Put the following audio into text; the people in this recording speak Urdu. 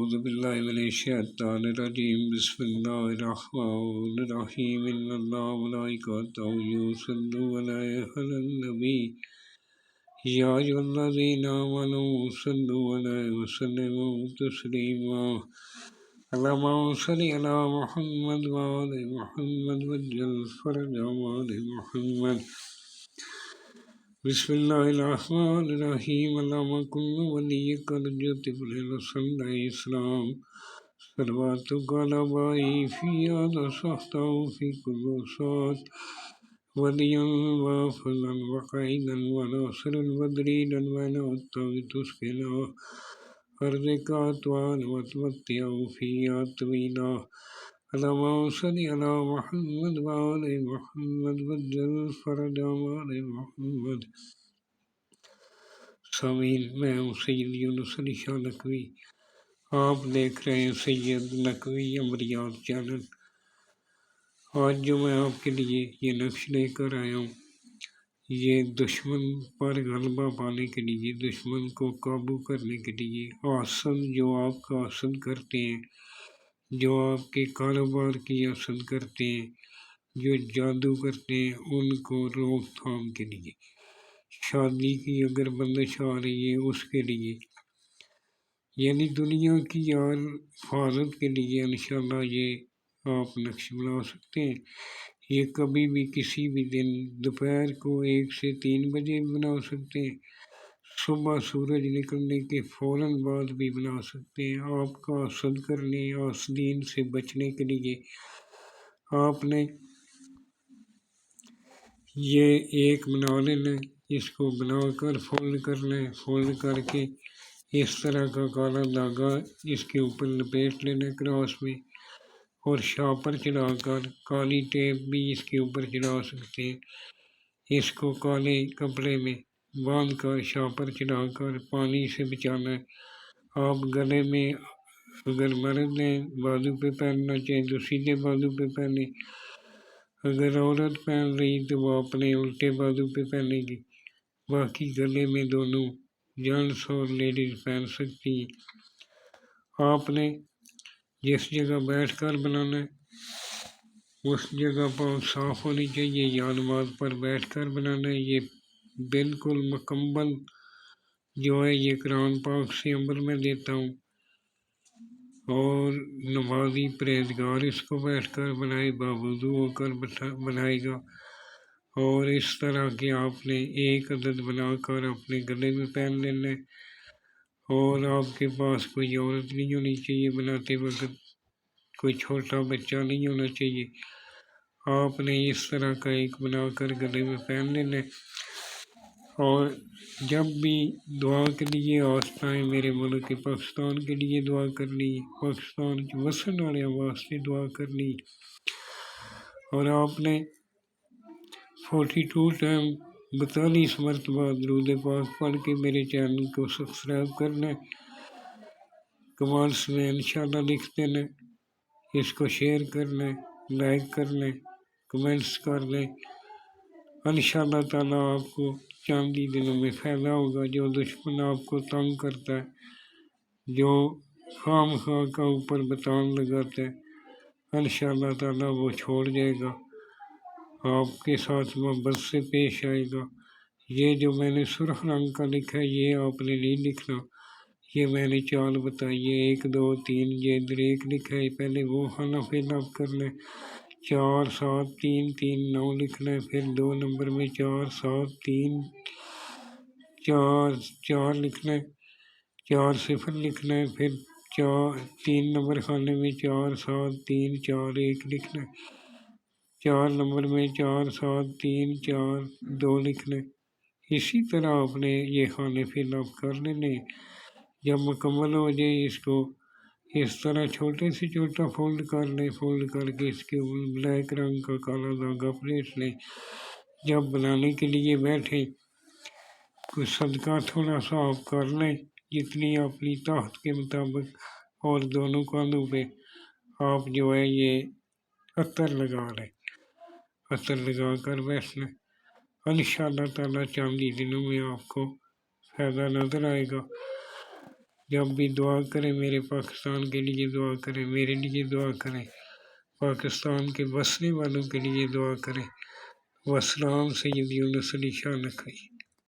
أعوذ بالله من الشيطان الرجيم بسم الله الرحمن الرحيم إن الله وملائكته يصلون على النبي يا أيها الذين آمنوا صلوا عليه وسلموا تسليما اللهم صل على محمد وآل محمد وجل فرجهم آل محمد بسم الله الرحمن الرحيم اللهم كن وليك الجوت بالحسن الإسلام صلواتك على بائی في هذا صحته في كل صوت وليا وافلا وقائدا وناصرا ودريدا ونعطا تسكنا أرضك أطوال وتمتعه فيها طويلا اللهم صل على محمد وآل محمد وجل فرجهم آل محمد سامعین میں ہوں سید یونس علی شاہ نقوی آپ دیکھ رہے ہیں سید نقوی امریات چینل آج جو میں آپ کے لیے یہ نقش لے کر آیا ہوں یہ دشمن پر غلبہ پانے کے لیے دشمن کو قابو کرنے کے لیے حسد جو آپ کا حسد کرتے ہیں جو آپ کے کاروبار کی حسد کرتے ہیں جو جادو کرتے ہیں ان کو روک تھام کے لیے شادی کی اگر بندش آ رہی ہے اس کے لیے یعنی دنیا کی یار حفاظت کے لیے انشاءاللہ یہ آپ نقش بنا سکتے ہیں یہ کبھی بھی کسی بھی دن دوپہر کو 1 سے 3 بجے بنا سکتے ہیں صبح سورج نکلنے کے فوراً بعد بھی بنا سکتے ہیں آپ کا حسد کرنے حاسدین سے بچنے کے لیے آپ نے یہ ایک بنا لینا اس کو بنا کر فولڈ کر لیں فولڈ کر کے اس طرح کا کالا دھاگا اس کے اوپر لپیٹ لینا کراس میں اور شاپر چڑھا کر کالی ٹیپ بھی اس کے اوپر چڑھا سکتے ہیں اس کو کالے کپڑے میں باندھ کر شاپر چڑھا کر پانی سے بچانا ہے آپ گلے میں اگر مرد ہیں بازو پہ پہننا چاہیے تو سیدھے بازو پہ پہنے اگر عورت پہن رہی تو وہ اپنے الٹے بازو پہ پہنے گی باقی گلے میں دونوں جینٹس اور لیڈیز پہن سکتی ہیں آپ نے جس جگہ بیٹھ کر بنانا ہے اس جگہ بہت صاف ہونی چاہیے یا نماز پر بیٹھ کر بنانا ہے یہ بالکل مکمل جو ہے یہ قرآن پاک سے عمل میں دیتا ہوں اور نمازی پرہیزگار اس کو بیٹھ کر بنائے باوضو ہو کر بنائے گا اور اس طرح کے آپ نے ایک عدد بنا کر اپنے گلے میں پہن لینا ہے اور آپ کے پاس کوئی عورت نہیں ہونی چاہیے بناتے وقت کوئی چھوٹا بچہ نہیں ہونا چاہیے آپ نے اس طرح کا ایک بنا کر گلے میں پہن لینا ہے اور جب بھی دعا کے لیے آستا ہے میرے ملک پاکستان کے لیے دعا کرنی پاکستان کے وسن والے واسطے دعا کرنی اور آپ نے 42 ٹائم 42 مرتبہ درود پاک پڑھ کے میرے چینل کو سبسکرائب کرنا ہے کمنٹس میں انشاءاللہ لکھ دینا اس کو شیئر کرنا ہے لائک کرنا ہے کمنٹس کر لیں انشاءاللہ تعالیٰ آپ کو چاندی دنوں میں فائدہ ہوگا جو دشمن آپ کو تنگ کرتا ہے جو خام خواہ کا اوپر بتان لگاتا ہے انشاءاللہ تعالیٰ وہ چھوڑ جائے گا آپ کے ساتھ محبت سے پیش آئے گا یہ جو میں نے سرخ رنگ کا لکھا ہے یہ آپ نے نہیں لکھنا یہ میں نے چال بتائی ہے 1 2 3 یہ بریک لکھا ہے پہلے وہ خانہ فل اپ کرنا ہے 4 7 3 3 9 لکھنا ہے پھر 2 نمبر میں 4 7 3 4 4 لکھنا ہے 4 صفر لکھنا ہے پھر 3 نمبر خانے میں 4 7 3 4 1 لکھنا ہے 4 نمبر میں 4 7 3 4 2 لکھنا ہے اسی طرح آپ نے یہ خانے فل اپ کر لینے جب مکمل ہو جائے اس کو اس طرح چھوٹے سے چھوٹا فولڈ کر لیں فولڈ کر کے اس کے بلیک رنگ کا کالا دھاگا پلیٹ لیں جب بنانے کے لیے بیٹھیں کچھ صدقہ تھوڑا سا آپ کر لیں جتنی اپنی طاقت کے مطابق اور دونوں کاندھوں پہ آپ جو ہے یہ عطر لگا لیں عطر لگا کر بیٹھنا انشاءاللہ تعالیٰ چاندی دنوں میں آپ کو فائدہ نظر آئے گا جب بھی دعا کریں میرے پاکستان کے لیے دعا کریں، میرے لیے دعا کریں، پاکستان کے بسنے والوں کے لیے دعا کریں۔ والسلام سیدی یونس علی شاہ نقوی۔